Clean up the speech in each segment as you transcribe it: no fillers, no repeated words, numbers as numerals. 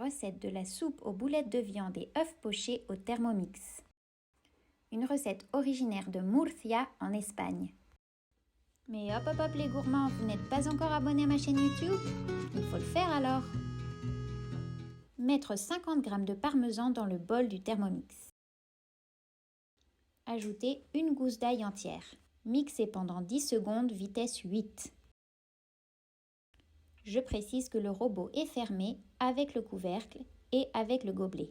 recette de la soupe aux boulettes de viande et œufs pochés au Thermomix. Une recette originaire de Murcia en Espagne. Mais hop hop hop les gourmands, vous n'êtes pas encore abonnés à ma chaîne YouTube? Il faut le faire alors. Mettre 50 g de parmesan dans le bol du Thermomix. Ajouter une gousse d'ail entière. Mixer pendant 10 secondes, vitesse 8. Je précise que le robot est fermé avec le couvercle et avec le gobelet.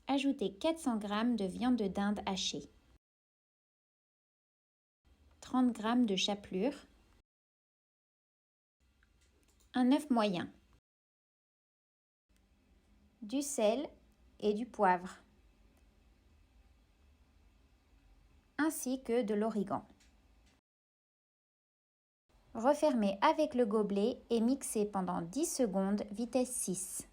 Ajoutez 400 g de viande de dinde hachée, 30 g de chapelure, un œuf moyen, du sel et du poivre, ainsi que de l'origan. Refermez avec le gobelet et mixez pendant 10 secondes, vitesse 6.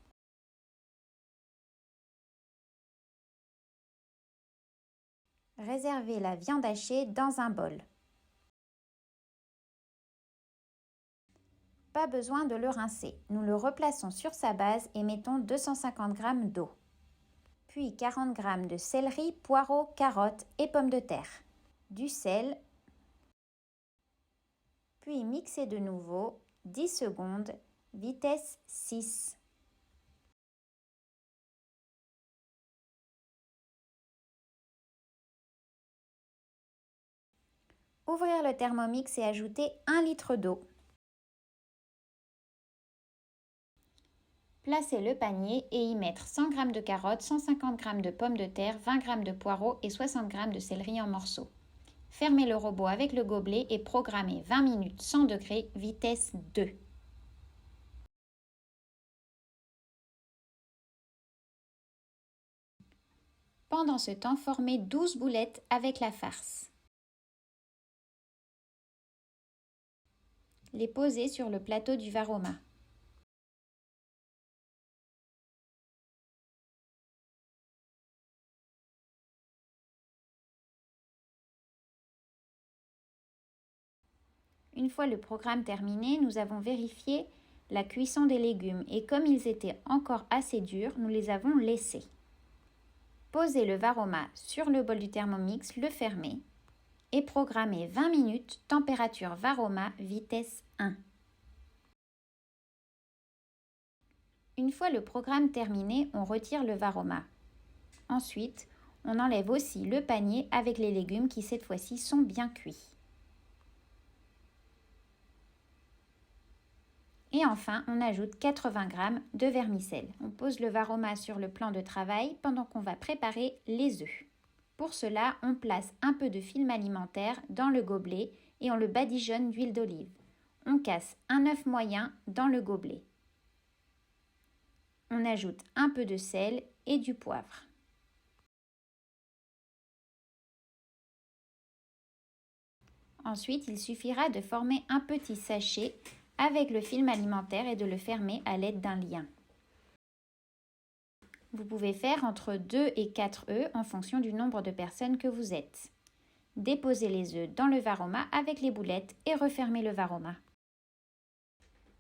Réservez la viande hachée dans un bol. Pas besoin de le rincer. Nous le replaçons sur sa base et mettons 250 g d'eau. Puis 40 g de céleri, poireaux, carottes et pommes de terre. Du sel. Puis mixez de nouveau 10 secondes, vitesse 6. Ouvrir le Thermomix et ajouter 1 litre d'eau. Placez le panier et y mettre 100 g de carottes, 150 g de pommes de terre, 20 g de poireaux et 60 g de céleri en morceaux. Fermez le robot avec le gobelet et programmez 20 minutes 100 degrés, vitesse 2. Pendant ce temps, formez 12 boulettes avec la farce. Les posez sur le plateau du Varoma. Une fois le programme terminé, nous avons vérifié la cuisson des légumes et comme ils étaient encore assez durs, nous les avons laissés. Posez le Varoma sur le bol du Thermomix, le fermez et programmez 20 minutes, température Varoma, vitesse 1. Une fois le programme terminé, on retire le Varoma. Ensuite, on enlève aussi le panier avec les légumes qui cette fois-ci sont bien cuits. Et enfin, on ajoute 80 g de vermicelle. On pose le Varoma sur le plan de travail pendant qu'on va préparer les œufs. Pour cela, on place un peu de film alimentaire dans le gobelet et on le badigeonne d'huile d'olive. On casse un œuf moyen dans le gobelet. On ajoute un peu de sel et du poivre. Ensuite, il suffira de former un petit sachet avec le film alimentaire et de le fermer à l'aide d'un lien. Vous pouvez faire entre 2 et 4 œufs en fonction du nombre de personnes que vous êtes. Déposez les œufs dans le Varoma avec les boulettes et refermez le Varoma.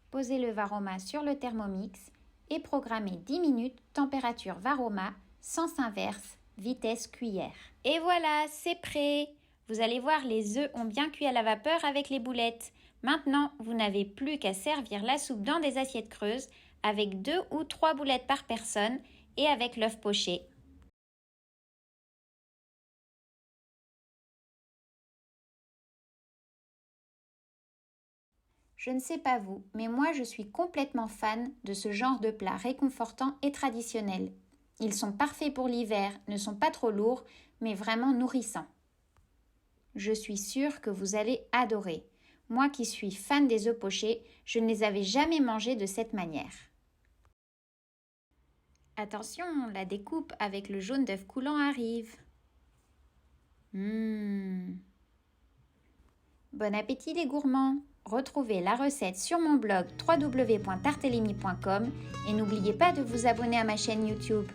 Posez le Varoma sur le Thermomix et programmez 10 minutes, température Varoma, sens inverse, vitesse cuillère. Et voilà, c'est prêt! Vous allez voir, les œufs ont bien cuit à la vapeur avec les boulettes. Maintenant, vous n'avez plus qu'à servir la soupe dans des assiettes creuses avec 2 ou 3 boulettes par personne et avec l'œuf poché. Je ne sais pas vous, mais moi je suis complètement fan de ce genre de plats réconfortants et traditionnels. Ils sont parfaits pour l'hiver, ne sont pas trop lourds, mais vraiment nourrissants. Je suis sûre que vous allez adorer. Moi qui suis fan des œufs pochés, je ne les avais jamais mangés de cette manière. Attention, la découpe avec le jaune d'œuf coulant arrive. Bon appétit les gourmands! Retrouvez la recette sur mon blog www.tartellini.com et n'oubliez pas de vous abonner à ma chaîne YouTube.